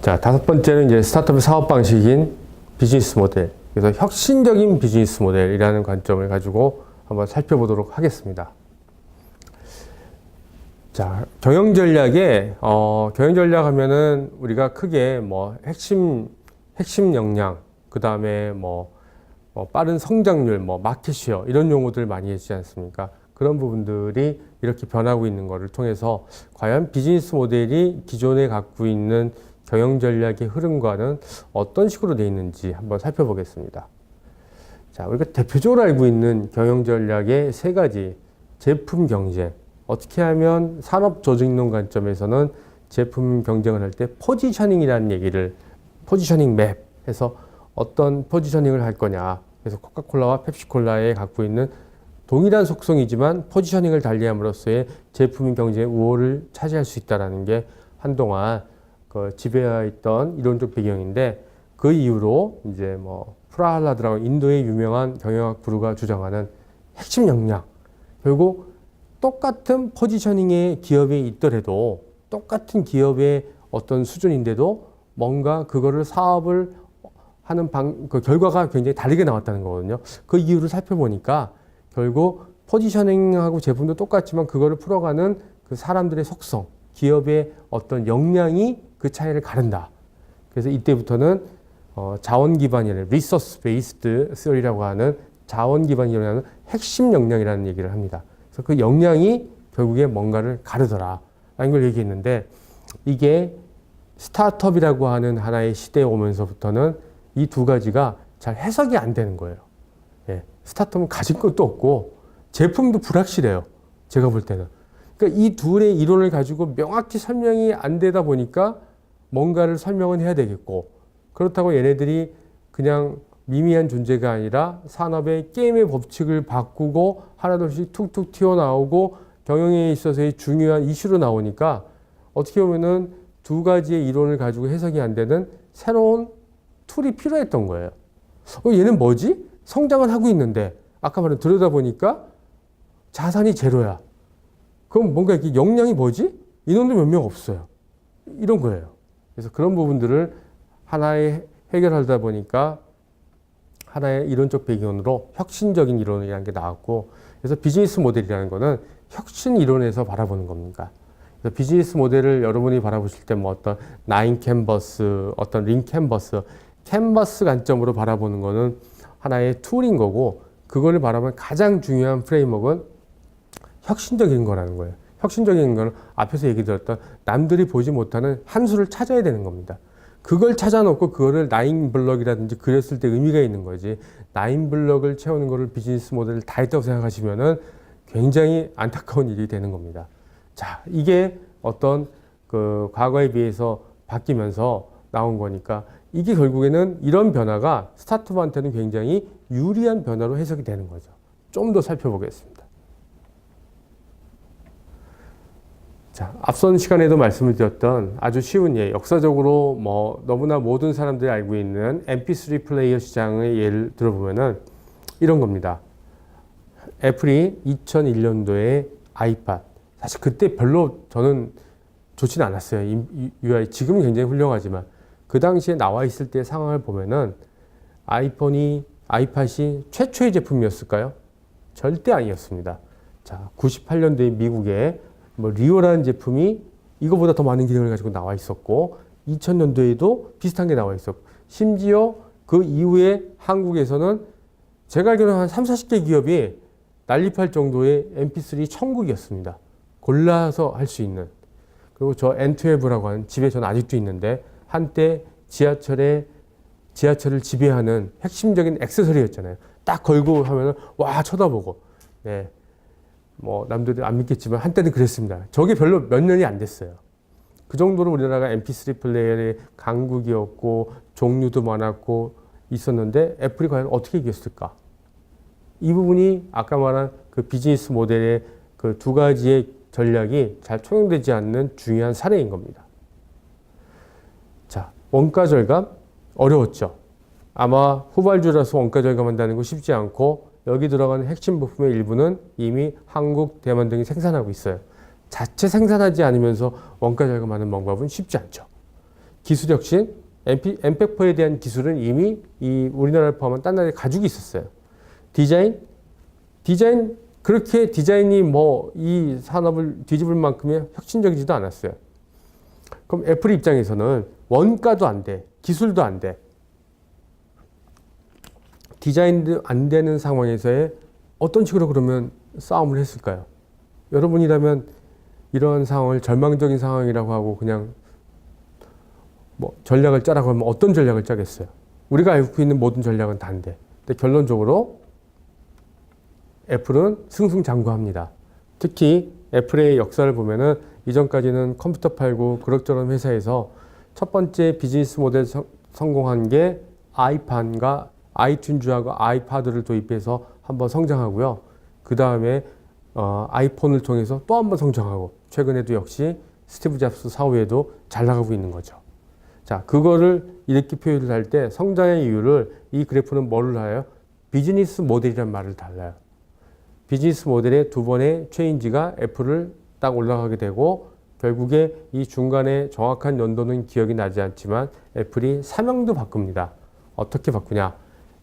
자, 다섯 번째는 이제 스타트업의 사업 방식인 비즈니스 모델. 그래서 혁신적인 비즈니스 모델이라는 관점을 가지고 한번 살펴보도록 하겠습니다. 자, 경영 전략 하면은 우리가 크게 뭐 핵심 역량, 그 다음에 뭐 빠른 성장률, 마켓 쉐어 이런 용어들 많이 했지 않습니까? 그런 부분들이 이렇게 변하고 있는 것을 통해서 과연 비즈니스 모델이 기존에 갖고 있는 경영 전략의 흐름과는 어떤 식으로 되어 있는지 한번 살펴보겠습니다. 자, 우리가 대표적으로 알고 있는 경영 전략의 세 가지. 제품 경쟁. 어떻게 하면 산업 조직론 관점에서는 제품 경쟁을 할 때 포지셔닝이라는 얘기를, 포지셔닝 맵 해서 어떤 포지셔닝을 할 거냐. 그래서 코카콜라와 펩시콜라에 갖고 있는 동일한 속성이지만 포지셔닝을 달리함으로써의 제품 경쟁의 우월을 차지할 수 있다는 게 한동안 지배하였던 이론적 배경인데, 그 이후로 이제 프라할라드라고 인도의 유명한 경영학 구루가 주장하는 핵심 역량, 결국 똑같은 포지셔닝의 기업에 있더라도 똑같은 기업의 어떤 수준인데도 뭔가 그거를 사업을 하는 그 결과가 굉장히 다르게 나왔다는 거거든요. 그 이유를 살펴보니까 결국 포지셔닝하고 제품도 똑같지만 그거를 풀어가는 그 사람들의 속성, 기업의 어떤 역량이 그 차이를 가른다. 그래서 이때부터는 자원 기반이라는 리소스 베이스드 스토리라고 하는 자원 기반이라는 핵심 역량이라는 얘기를 합니다. 그래서 그 역량이 결국에 뭔가를 가르더라 라는 걸 얘기했는데, 이게 스타트업이라고 하는 하나의 시대에 오면서부터는 이 두 가지가 잘 해석이 안 되는 거예요. 예, 스타트업은 가진 것도 없고 제품도 불확실해요. 제가 볼 때는. 그러니까 이 둘의 이론을 가지고 명확히 설명이 안 되다 보니까 뭔가를 설명은 해야 되겠고, 그렇다고 얘네들이 그냥 미미한 존재가 아니라 산업의 게임의 법칙을 바꾸고 하나둘씩 툭툭 튀어나오고 경영에 있어서의 중요한 이슈로 나오니까 어떻게 보면은 두 가지의 이론을 가지고 해석이 안 되는 새로운 툴이 필요했던 거예요. 얘는 뭐지? 성장을 하고 있는데 아까 말한 들여다보니까 자산이 제로야. 그럼 뭔가 이렇게 역량이 뭐지? 인원도 몇 명 없어요. 이런 거예요. 그래서 그런 부분들을 하나에 해결하다 보니까 하나의 이론적 배경으로 혁신적인 이론이라는 게 나왔고, 그래서 비즈니스 모델이라는 거는 혁신 이론에서 바라보는 겁니다. 그래서 비즈니스 모델을 여러분이 바라보실 때 어떤 나인 캔버스, 어떤 링 캔버스, 캔버스 관점으로 바라보는 거는 하나의 툴인 거고, 그거를 바라보는 가장 중요한 프레임워크는 혁신적인 거라는 거예요. 혁신적인 거는 앞에서 얘기 드렸던 남들이 보지 못하는 한 수를 찾아야 되는 겁니다. 그걸 찾아놓고 그거를 나인 블럭이라든지 그렸을 때 의미가 있는 거지, 나인 블럭을 채우는 거를 비즈니스 모델을 다 했다고 생각하시면은 굉장히 안타까운 일이 되는 겁니다. 자, 이게 어떤 과거에 비해서 바뀌면서 나온 거니까 이게 결국에는 이런 변화가 스타트업한테는 굉장히 유리한 변화로 해석이 되는 거죠. 좀 더 살펴보겠습니다. 자, 앞선 시간에도 말씀을 드렸던 아주 쉬운 예, 역사적으로 너무나 모든 사람들이 알고 있는 MP3 플레이어 시장의 예를 들어보면은 이런 겁니다. 애플이 2001년도에 아이팟, 사실 그때 별로 저는 좋지는 않았어요. UI 지금은 굉장히 훌륭하지만 그 당시에 나와 있을 때 상황을 보면은 아이팟이 최초의 제품이었을까요? 절대 아니었습니다. 자, 98년도에 미국에 리오라는 제품이 이거보다 더 많은 기능을 가지고 나와 있었고, 2000년도에도 비슷한 게 나와 있었고, 심지어 그 이후에 한국에서는 제가 알기로는 한 30-40개 기업이 난립할 정도의 MP3 천국이었습니다. 골라서 할 수 있는. 그리고 저 N12라고 하는, 집에 저는 아직도 있는데 한때 지하철을 지배하는 핵심적인 액세서리였잖아요. 딱 걸고 하면은 와 쳐다보고. 네. 남들이 안 믿겠지만 한때는 그랬습니다. 저게 별로 몇 년이 안 됐어요. 그 정도로 우리나라가 MP3 플레이어의 강국이었고 종류도 많았고 있었는데 애플이 과연 어떻게 이겼을까? 이 부분이 아까 말한 그 비즈니스 모델의 그 두 가지의 전략이 잘 통용되지 않는 중요한 사례인 겁니다. 자, 원가 절감 어려웠죠. 아마 후발주라서 원가 절감한다는 거 쉽지 않고 여기 들어가는 핵심 부품의 일부는 이미 한국, 대만 등이 생산하고 있어요. 자체 생산하지 않으면서 원가 절감하는 방법은 쉽지 않죠. 기술 혁신, 엠팩퍼에 대한 기술은 이미 이 우리나라를 포함한 딴 나라에 가지고 있었어요. 디자인, 그렇게 디자인이 뭐 이 산업을 뒤집을 만큼의 혁신적이지도 않았어요. 그럼 애플 입장에서는 원가도 안 돼, 기술도 안 돼, 디자인도 안 되는 상황에서의 어떤 식으로 그러면 싸움을 했을까요? 여러분이라면 이런 상황을 절망적인 상황이라고 하고 그냥 뭐 전략을 짜라고 하면 어떤 전략을 짜겠어요? 우리가 알고 있는 모든 전략은 다인데. 근데 결론적으로 애플은 승승장구합니다. 특히 애플의 역사를 보면은 이전까지는 컴퓨터 팔고 그럭저럭 회사에서 첫 번째 비즈니스 모델 성공한 게 아이판과 아이튠즈하고 아이파드를 도입해서 한번 성장하고요. 그 다음에 아이폰을 통해서 또 한번 성장하고 최근에도 역시 스티브 잡스 사후에도 잘 나가고 있는 거죠. 자, 그거를 이렇게 표현을 할 때 성장의 이유를 이 그래프는 뭐를 하요? 비즈니스 모델이란 말을 달라요. 비즈니스 모델의 두 번의 체인지가 애플을 딱 올라가게 되고 결국에 이 중간에 정확한 연도는 기억이 나지 않지만 애플이 사명도 바꿉니다. 어떻게 바꾸냐?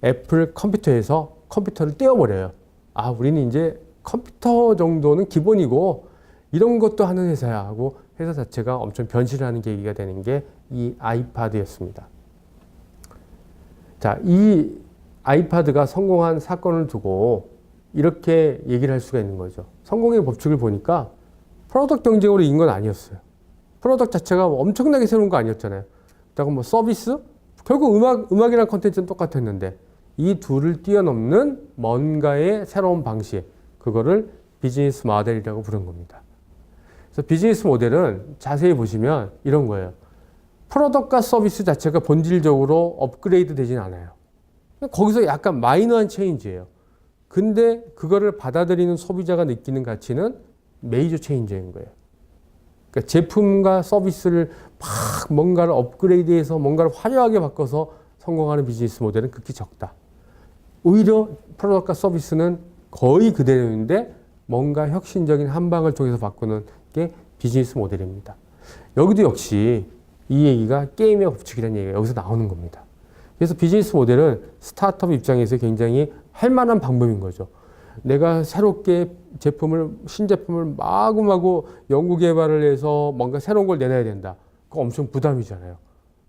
애플 컴퓨터에서 컴퓨터를 떼어버려요. 아, 우리는 이제 컴퓨터 정도는 기본이고 이런 것도 하는 회사야 하고 회사 자체가 엄청 변신을 하는 계기가 되는 게 이 아이파드였습니다. 자, 이 아이파드가 성공한 사건을 두고 이렇게 얘기를 할 수가 있는 거죠. 성공의 법칙을 보니까 프로덕트 경쟁으로 이긴 건 아니었어요. 프로덕트 자체가 엄청나게 새로운 거 아니었잖아요. 그다음 뭐 서비스? 결국 음악이랑 컨텐츠는 똑같았는데 이 둘을 뛰어넘는 뭔가의 새로운 방식, 그거를 비즈니스 모델이라고 부른 겁니다. 그래서 비즈니스 모델은 자세히 보시면 이런 거예요. 프로덕트과 서비스 자체가 본질적으로 업그레이드 되진 않아요. 거기서 약간 마이너한 체인지예요. 근데 그거를 받아들이는 소비자가 느끼는 가치는 메이저 체인지인 거예요. 그러니까 제품과 서비스를 막 뭔가를 업그레이드해서 뭔가를 화려하게 바꿔서 성공하는 비즈니스 모델은 극히 적다. 오히려 프로덕트과 서비스는 거의 그대로인데 뭔가 혁신적인 한방을 통해서 바꾸는 게 비즈니스 모델입니다. 여기도 역시 이 얘기가 게임의 법칙이라는 얘기가 여기서 나오는 겁니다. 그래서 비즈니스 모델은 스타트업 입장에서 굉장히 할 만한 방법인 거죠. 내가 새롭게 신제품을 마구마구 연구 개발을 해서 뭔가 새로운 걸 내놔야 된다. 그거 엄청 부담이잖아요.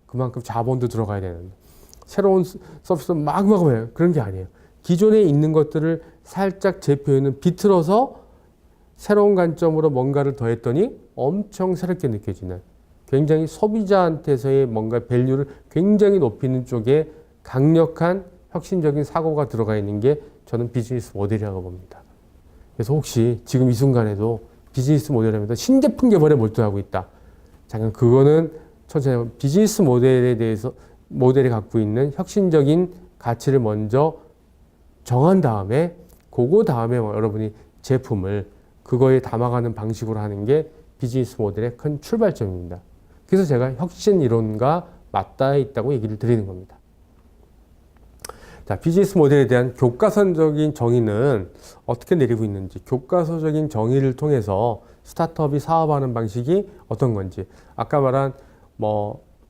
그만큼 자본도 들어가야 되는데. 새로운 서비스 마구마구 해요. 그런 게 아니에요. 기존에 있는 것들을 살짝 제 표현은 비틀어서 새로운 관점으로 뭔가를 더했더니 엄청 새롭게 느껴지는 굉장히 소비자한테서의 뭔가 밸류를 굉장히 높이는 쪽에 강력한 혁신적인 사고가 들어가 있는 게 저는 비즈니스 모델이라고 봅니다. 그래서 혹시 지금 이 순간에도 비즈니스 모델하면서 신제품 개발에 몰두하고 있다. 잠깐 그거는 천천히 비즈니스 모델에 대해서 모델이 갖고 있는 혁신적인 가치를 먼저 정한 다음에 그거 다음에 여러분이 제품을 그거에 담아가는 방식으로 하는 게 비즈니스 모델의 큰 출발점입니다. 그래서 제가 혁신 이론과 맞닿아 있다고 얘기를 드리는 겁니다. 자, 비즈니스 모델에 대한 교과서적인 정의는 어떻게 내리고 있는지, 교과서적인 정의를 통해서 스타트업이 사업하는 방식이 어떤 건지, 아까 말한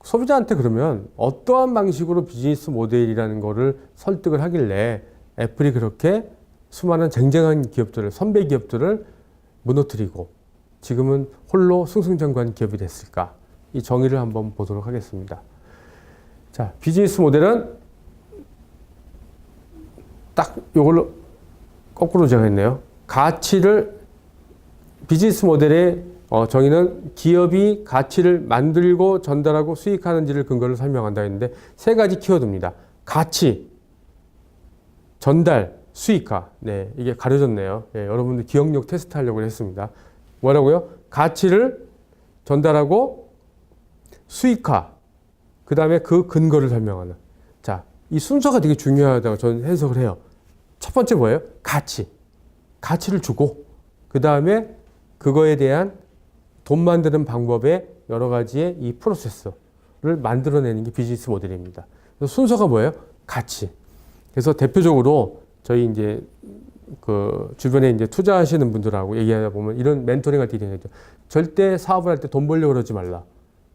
소비자한테 그러면 어떠한 방식으로 비즈니스 모델이라는 거를 설득을 하길래 애플이 그렇게 수많은 쟁쟁한 기업들을, 선배 기업들을 무너뜨리고 지금은 홀로 승승장구한 기업이 됐을까? 이 정의를 한번 보도록 하겠습니다. 자, 비즈니스 모델은 딱 이걸로 거꾸로 제가 했네요. 비즈니스 모델의 정의는 기업이 가치를 만들고 전달하고 수익하는지를 근거로 설명한다 했는데 세 가지 키워드입니다. 가치, 전달, 수익화. 네, 이게 가려졌네요. 네, 여러분들 기억력 테스트 하려고 했습니다. 뭐라고요? 가치를 전달하고 수익화. 그 다음에 그 근거를 설명하는. 자, 이 순서가 되게 중요하다고 저는 해석을 해요. 첫 번째 뭐예요? 가치. 가치를 주고, 그 다음에 그거에 대한 돈 만드는 방법의 여러 가지의 이 프로세스를 만들어내는 게 비즈니스 모델입니다. 그래서 순서가 뭐예요? 가치. 그래서 대표적으로 저희 이제 그 주변에 이제 투자하시는 분들하고 얘기하다 보면 이런 멘토링을 드리는 거죠. 절대 사업을 할 때 돈 벌려고 그러지 말라.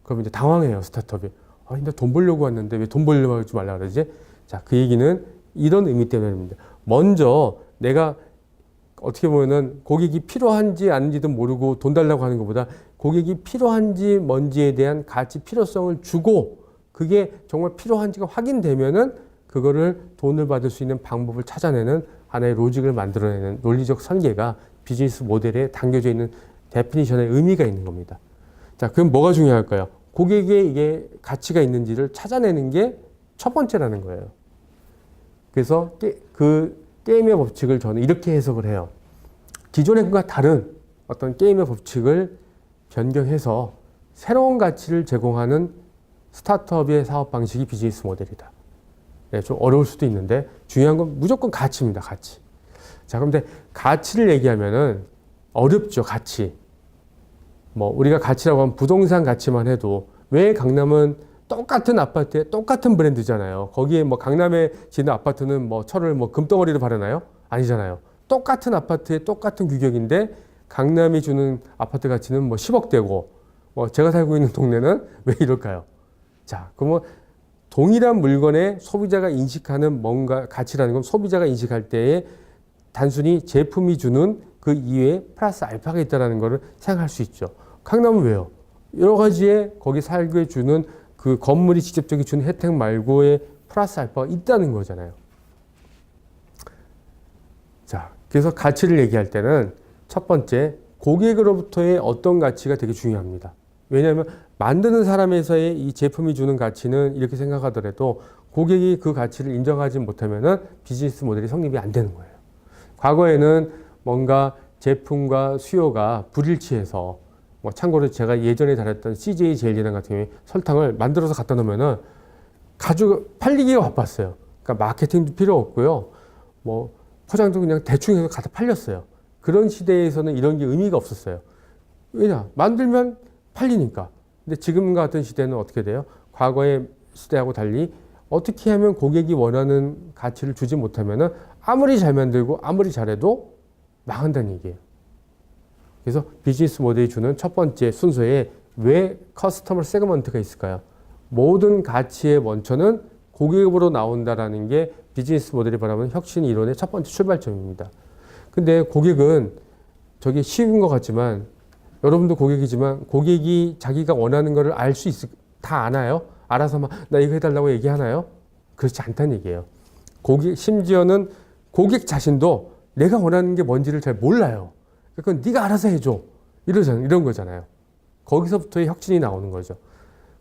그러면 이제 당황해요, 스타트업이. 아, 근데 돈 벌려고 왔는데 왜 돈 벌려고 하지 말라 그러지? 자, 그 얘기는 이런 의미 때문입니다. 먼저 내가 어떻게 보면은 고객이 필요한지 아닌지도 모르고 돈 달라고 하는 것보다 고객이 필요한지 뭔지에 대한 가치 필요성을 주고 그게 정말 필요한지가 확인되면은 그거를 돈을 받을 수 있는 방법을 찾아내는 하나의 로직을 만들어내는 논리적 설계가 비즈니스 모델에 담겨져 있는 데피니션의 의미가 있는 겁니다. 자, 그럼 뭐가 중요할까요? 고객의 이게 가치가 있는지를 찾아내는 게 첫 번째라는 거예요. 그래서 그 게임의 법칙을 저는 이렇게 해석을 해요. 기존의 것과 다른 어떤 게임의 법칙을 변경해서 새로운 가치를 제공하는 스타트업의 사업 방식이 비즈니스 모델이다. 네, 좀 어려울 수도 있는데 중요한 건 무조건 가치입니다. 가치. 자, 그런데 가치를 얘기하면은 어렵죠. 가치. 뭐 우리가 가치라고 하면 부동산 가치만 해도 왜 강남은 똑같은 아파트에 똑같은 브랜드잖아요. 거기에 뭐 강남에 짓는 아파트는 뭐 철을 뭐 금덩어리로 바르나요? 아니잖아요. 똑같은 아파트에 똑같은 규격인데 강남이 주는 아파트 가치는 뭐 10억대고 뭐 제가 살고 있는 동네는 왜 이럴까요? 자, 그러면 동일한 물건에 소비자가 인식하는 뭔가 가치라는 건 소비자가 인식할 때에 단순히 제품이 주는 그 이외에 플러스 알파가 있다는 것을 생각할 수 있죠. 강남은 왜요? 여러 가지의 거기 살게 주는 그 건물이 직접적으로 주는 혜택 말고의 플러스 알파가 있다는 거잖아요. 자, 그래서 가치를 얘기할 때는 첫 번째, 고객으로부터의 어떤 가치가 되게 중요합니다. 왜냐하면 만드는 사람에서의 이 제품이 주는 가치는 이렇게 생각하더라도 고객이 그 가치를 인정하지 못하면은 비즈니스 모델이 성립이 안 되는 거예요. 과거에는 뭔가 제품과 수요가 불일치해서 뭐 참고로 제가 예전에 다녔던 CJ 제일제당 같은 경우에 설탕을 만들어서 갖다 놓으면은 팔리기가 바빴어요. 그러니까 마케팅도 필요 없고요. 뭐 포장도 그냥 대충 해서 갖다 팔렸어요. 그런 시대에서는 이런 게 의미가 없었어요. 왜냐? 만들면 팔리니까. 근데 지금 같은 시대는 어떻게 돼요? 과거의 시대하고 달리 어떻게 하면 고객이 원하는 가치를 주지 못하면은 아무리 잘 만들고 아무리 잘해도 망한다는 얘기예요. 그래서 비즈니스 모델이 주는 첫 번째 순서에 왜 커스터머 세그먼트가 있을까요? 모든 가치의 원천은 고객으로 나온다라는 게 비즈니스 모델이 바라보는 혁신 이론의 첫 번째 출발점입니다. 근데 고객은 저게 쉬운 것 같지만 여러분도 고객이지만 고객이 자기가 원하는 거를 알 수 다 아나요? 알아서 막 나 이거 해달라고 얘기하나요? 그렇지 않다는 얘기예요. 심지어는 고객 자신도 내가 원하는 게 뭔지를 잘 몰라요. 그건 네가 알아서 해줘. 이런 거잖아요. 거기서부터의 혁신이 나오는 거죠.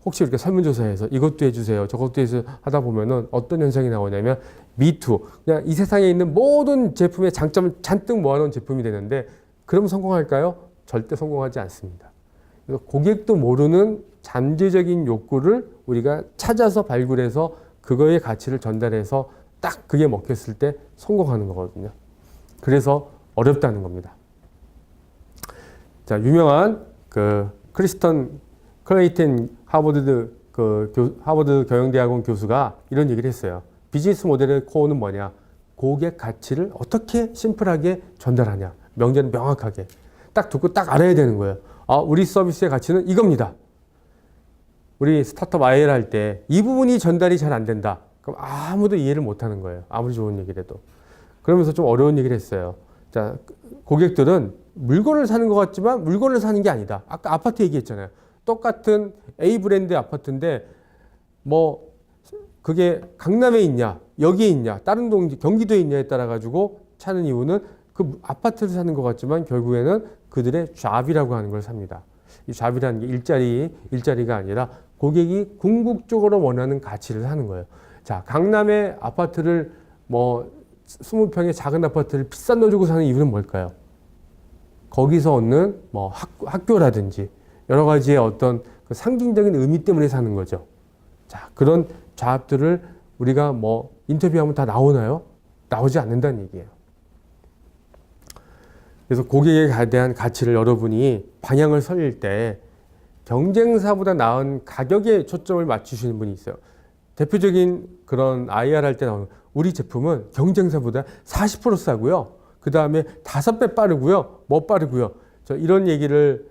혹시 이렇게 설문조사에서 이것도 해주세요. 저것도 해주세요. 하다 보면은 어떤 현상이 나오냐면 미투. 그냥 이 세상에 있는 모든 제품의 장점을 잔뜩 모아놓은 제품이 되는데 그럼 성공할까요? 절대 성공하지 않습니다. 그래서 고객도 모르는 잠재적인 욕구를 우리가 찾아서 발굴해서 그거의 가치를 전달해서 딱 그게 먹혔을 때 성공하는 거거든요. 그래서 어렵다는 겁니다. 자, 유명한 그 크리스턴 클레이튼 하버드 경영대학원 교수가 이런 얘기를 했어요. 비즈니스 모델의 코어는 뭐냐? 고객 가치를 어떻게 심플하게 전달하냐? 명제는 명확하게. 딱 듣고 딱 알아야 되는 거예요. 아, 우리 서비스의 가치는 이겁니다. 우리 스타트업 IR 할 때 이 부분이 전달이 잘 안 된다. 그럼 아무도 이해를 못 하는 거예요. 아무리 좋은 얘기를 해도. 그러면서 좀 어려운 얘기를 했어요. 자, 고객들은 물건을 사는 것 같지만 물건을 사는 게 아니다. 아까 아파트 얘기했잖아요. 똑같은 A 브랜드 아파트인데 뭐 그게 강남에 있냐, 여기에 있냐, 다른 경기도에 있냐에 따라 가지고 찾는 이유는 그 아파트를 사는 것 같지만 결국에는 그들의 잡이라고 하는 걸 삽니다. 이 잡이라는 게 일자리가 아니라 고객이 궁극적으로 원하는 가치를 사는 거예요. 자, 강남의 아파트를 뭐 20평의 작은 아파트를 비싼 돈 주고 사는 이유는 뭘까요? 거기서 얻는 뭐 학교라든지 여러 가지의 어떤 그 상징적인 의미 때문에 사는 거죠. 자, 그런 좌합들을 우리가 뭐 인터뷰하면 다 나오나요? 나오지 않는다는 얘기예요. 그래서 고객에 대한 가치를 여러분이 방향을 설릴 때 경쟁사보다 나은 가격에 초점을 맞추시는 분이 있어요. 대표적인 그런 IR 할 때 나오는 우리 제품은 경쟁사보다 40% 싸고요. 그 다음에 5배 빠르고요. 뭐 빠르고요. 저 이런 얘기를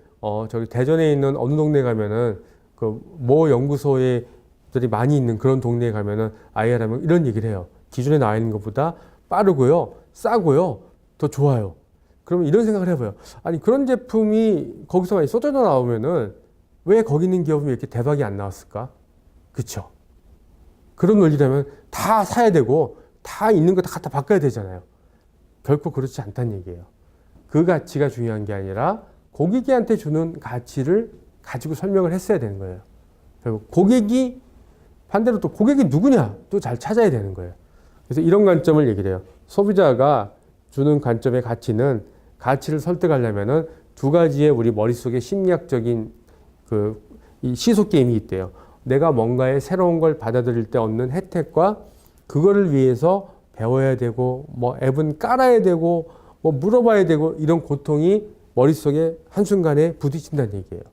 저기 대전에 있는 어느 동네 가면은 그 모 연구소에 들이 많이 있는 그런 동네에 가면은 IR 하면 이런 얘기를 해요. 기존에 나와 있는 것보다 빠르고요. 싸고요. 더 좋아요. 그러면 이런 생각을 해봐요. 아니 그런 제품이 거기서 많이 쏟아져 나오면은 왜 거기 있는 기업이 이렇게 대박이 안 나왔을까? 그쵸? 그런 논리라면 다 사야 되고 다 있는 거 다 갖다 바꿔야 되잖아요. 결코 그렇지 않다는 얘기예요. 그 가치가 중요한 게 아니라 고객한테 주는 가치를 가지고 설명을 했어야 되는 거예요. 결국 고객이 반대로 또 고객이 누구냐 또 잘 찾아야 되는 거예요. 그래서 이런 관점을 얘기를 해요. 소비자가 주는 관점의 가치를 설득하려면은 두 가지의 우리 머릿속에 심리학적인 이 시소 게임이 있대요. 내가 뭔가의 새로운 걸 받아들일 때 얻는 혜택과 그거를 위해서 배워야 되고 뭐 앱은 깔아야 되고 뭐 물어봐야 되고 이런 고통이 머릿속에 한순간에 부딪힌다는 얘기예요.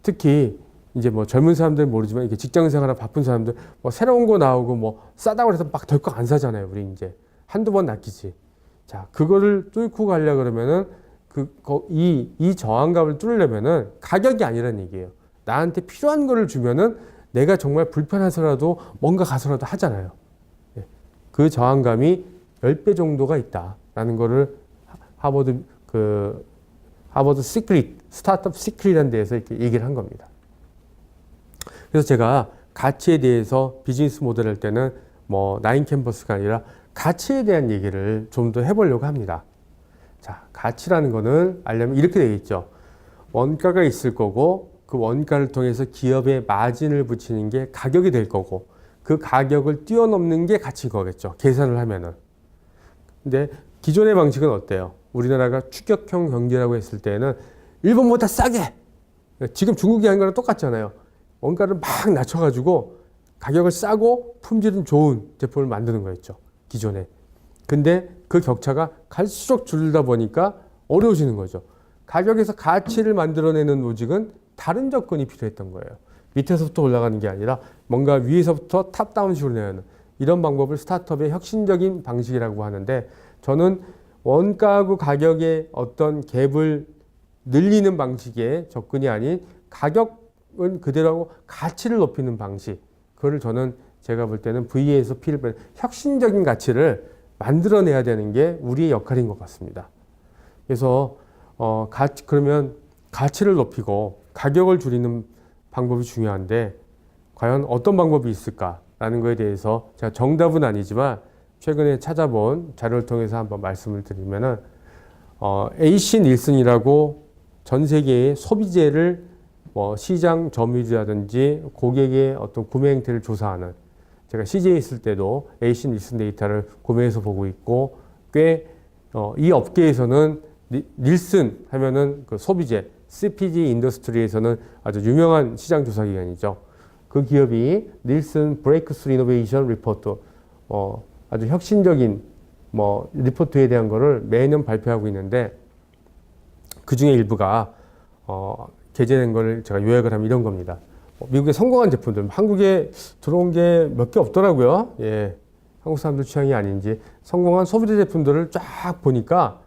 특히 이제 뭐 젊은 사람들은 모르지만 이게 직장 생활하고 바쁜 사람들 뭐 새로운 거 나오고 뭐 싸다고 해서 막 덜컥 안 사잖아요. 우리 이제 한두 번 낚이지. 자, 그거를 뚫고 가려고 그러면은 이 저항감을 뚫으려면은 가격이 아니라는 얘기예요. 나한테 필요한 거를 주면은 내가 정말 불편해서라도 뭔가 가서라도 하잖아요. 그 저항감이 10배 정도가 있다라는 거를 하버드 스타트업 시크릿이라는 데에서 이렇게 얘기를 한 겁니다. 그래서 제가 가치에 대해서 비즈니스 모델 할 때는 뭐 나인 캠퍼스가 아니라 가치에 대한 얘기를 좀 더 해보려고 합니다. 자, 가치라는 거는 알려면 이렇게 되어 있죠. 원가가 있을 거고 그 원가를 통해서 기업에 마진을 붙이는 게 가격이 될 거고 그 가격을 뛰어넘는 게 가치인 거겠죠. 계산을 하면은. 근데 기존의 방식은 어때요? 우리나라가 추격형 경제라고 했을 때는 일본보다 싸게! 지금 중국이 하는 거랑 똑같잖아요. 원가를 막 낮춰가지고 가격을 싸고 품질은 좋은 제품을 만드는 거였죠. 기존에. 근데 그 격차가 갈수록 줄다 보니까 어려워지는 거죠. 가격에서 가치를 만들어내는 로직은 다른 접근이 필요했던 거예요. 밑에서부터 올라가는 게 아니라 뭔가 위에서부터 탑다운식으로 내는 이런 방법을 스타트업의 혁신적인 방식이라고 하는데 저는 원가하고 가격의 어떤 갭을 늘리는 방식의 접근이 아닌 가격은 그대로 하고 가치를 높이는 방식. 그거를 저는 제가 볼 때는 V에서 P를 빼는 혁신적인 가치를 만들어내야 되는 게 우리의 역할인 것 같습니다. 그래서 그러면 가치를 높이고 가격을 줄이는 방법이 중요한데 과연 어떤 방법이 있을까라는 거에 대해서 제가 정답은 아니지만 최근에 찾아본 자료를 통해서 한번 말씀을 드리면은 AC 닐슨이라고 전 세계의 소비재를 뭐 시장 점유율이라든지 고객의 어떤 구매 행태를 조사하는 제가 CJ에 있을 때도 AC 닐슨 데이터를 구매해서 보고 있고 꽤 이 업계에서는 닐슨 하면은 그 소비재 CPG 인더스트리에서는 아주 유명한 시장 조사 기관이죠. 그 기업이 닐슨 브레이크스루 이노베이션 리포트 아주 혁신적인 뭐 리포트에 대한 거를 매년 발표하고 있는데 그 중에 일부가 게재된 거를 제가 요약을 하면 이런 겁니다. 미국의 성공한 제품들, 한국에 들어온 게 몇 개 없더라고요. 예, 한국 사람들 취향이 아닌지 성공한 소비재 제품들을 쫙 보니까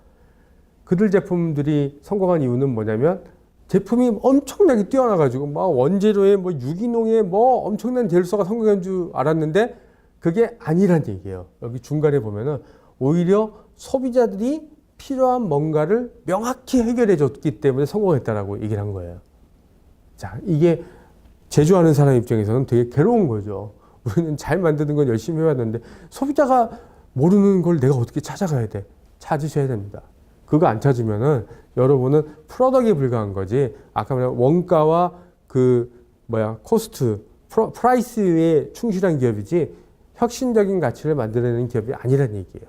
그들 제품들이 성공한 이유는 뭐냐면 제품이 엄청나게 뛰어나가지고 막 원재료에 뭐 유기농에 뭐 엄청난 재료가 성공한 줄 알았는데 그게 아니란 얘기예요. 여기 중간에 보면은 오히려 소비자들이 필요한 뭔가를 명확히 해결해 줬기 때문에 성공했다라고 얘기를 한 거예요. 자, 이게 제조하는 사람 입장에서는 되게 괴로운 거죠. 우리는 잘 만드는 건 열심히 해왔는데 소비자가 모르는 걸 내가 어떻게 찾아가야 돼? 찾으셔야 됩니다. 그거 안 찾으면은 여러분은 프로덕트에 불과한 거지. 아까 말한 원가와 코스트, 프라이스에 충실한 기업이지 혁신적인 가치를 만들어내는 기업이 아니란 얘기예요.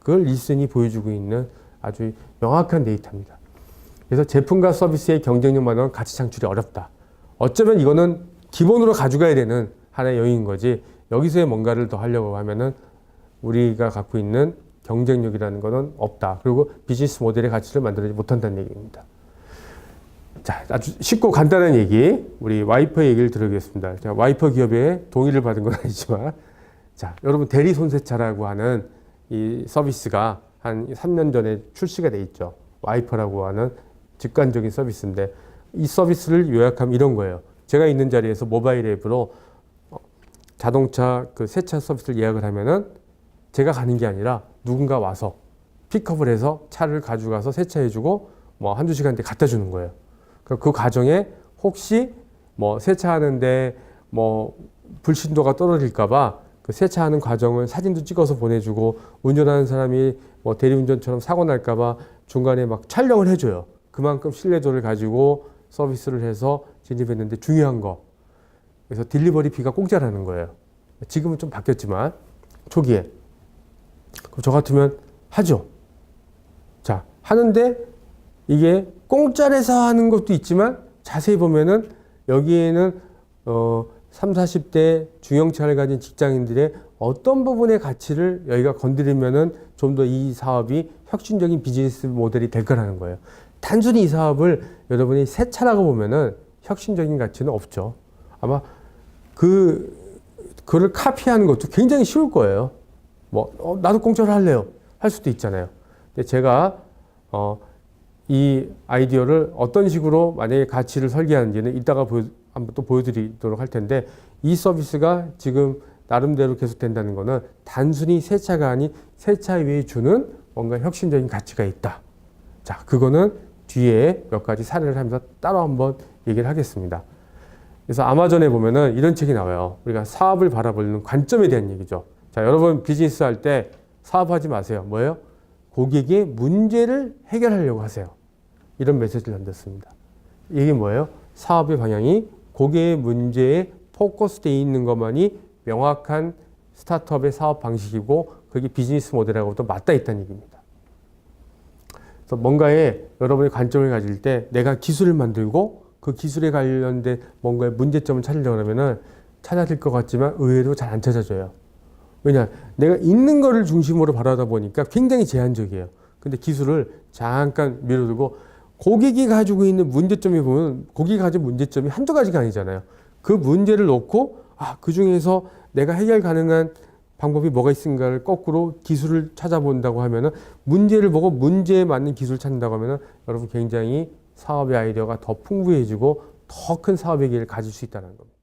그걸 닐슨이 보여주고 있는 아주 명확한 데이터입니다. 그래서 제품과 서비스의 경쟁력만으로는 가치 창출이 어렵다. 어쩌면 이거는 기본으로 가져가야 되는 하나의 요인인 거지 여기서의 뭔가를 더 하려고 하면은 우리가 갖고 있는 경쟁력이라는 것은 없다. 그리고 비즈니스 모델의 가치를 만들지 못한다는 얘기입니다. 자, 아주 쉽고 간단한 얘기, 우리 와이퍼 얘기를 들어보겠습니다. 제가 와이퍼 기업의 동의를 받은 건 아니지만 자, 여러분 대리 손세차라고 하는 이 서비스가 한 3년 전에 출시가 돼 있죠. 와이퍼라고 하는 직관적인 서비스인데 이 서비스를 요약하면 이런 거예요. 제가 있는 자리에서 모바일 앱으로 자동차 그 세차 서비스를 예약을 하면은 제가 가는 게 아니라 누군가 와서 픽업을 해서 차를 가져가서 세차해주고 뭐 한두 시간 뒤에 갖다 주는 거예요. 그 과정에 혹시 뭐 세차하는데 뭐 불신도가 떨어질까봐 그 세차하는 과정을 사진도 찍어서 보내주고 운전하는 사람이 뭐 대리운전처럼 사고 날까봐 중간에 막 촬영을 해줘요. 그만큼 신뢰도를 가지고 서비스를 해서 진입했는데 중요한 거. 그래서 딜리버리 비가 공짜라는 거예요. 지금은 좀 바뀌었지만 초기에. 그럼 저 같으면 하죠. 자, 하는데 이게 공짜라서 하는 것도 있지만 자세히 보면은 여기에는 3, 40대 중형차를 가진 직장인들의 어떤 부분의 가치를 여기가 건드리면은 좀 더 이 사업이 혁신적인 비즈니스 모델이 될 거라는 거예요. 단순히 이 사업을 여러분이 새 차라고 보면은 혁신적인 가치는 없죠. 아마 그거를 카피하는 것도 굉장히 쉬울 거예요. 뭐, 나도 공짜로 할래요. 할 수도 있잖아요. 근데 제가, 이 아이디어를 어떤 식으로 만약에 가치를 설계하는지는 이따가 한번 또 보여드리도록 할 텐데 이 서비스가 지금 나름대로 계속된다는 거는 단순히 세차가 아닌 세차 외에 주는 뭔가 혁신적인 가치가 있다. 자, 그거는 뒤에 몇 가지 사례를 하면서 따로 한번 얘기를 하겠습니다. 그래서 아마존에 보면은 이런 책이 나와요. 우리가 사업을 바라보는 관점에 대한 얘기죠. 자, 여러분 비즈니스 할 때 사업하지 마세요. 뭐예요? 고객의 문제를 해결하려고 하세요. 이런 메시지를 남겼습니다. 이게 뭐예요? 사업의 방향이 고객의 문제에 포커스되어 있는 것만이 명확한 스타트업의 사업 방식이고 그게 비즈니스 모델하고도 맞닿아 있다는 얘기입니다. 그래서 뭔가에 여러분의 관점을 가질 때 내가 기술을 만들고 그 기술에 관련된 뭔가의 문제점을 찾으려고 하면은 찾아질 것 같지만 의외로 잘 안 찾아져요. 왜냐? 내가 있는 거를 중심으로 바라다 보니까 굉장히 제한적이에요. 근데 기술을 잠깐 밀어두고 고객이 가지고 있는 문제점이 보면 고객이 가진 문제점이 한두 가지가 아니잖아요. 그 문제를 놓고 그 중에서 내가 해결 가능한 방법이 뭐가 있는가를 거꾸로 기술을 찾아본다고 하면은 문제를 보고 문제에 맞는 기술을 찾는다고 하면은 여러분 굉장히 사업의 아이디어가 더 풍부해지고 더 큰 사업의 기회를 가질 수 있다는 겁니다.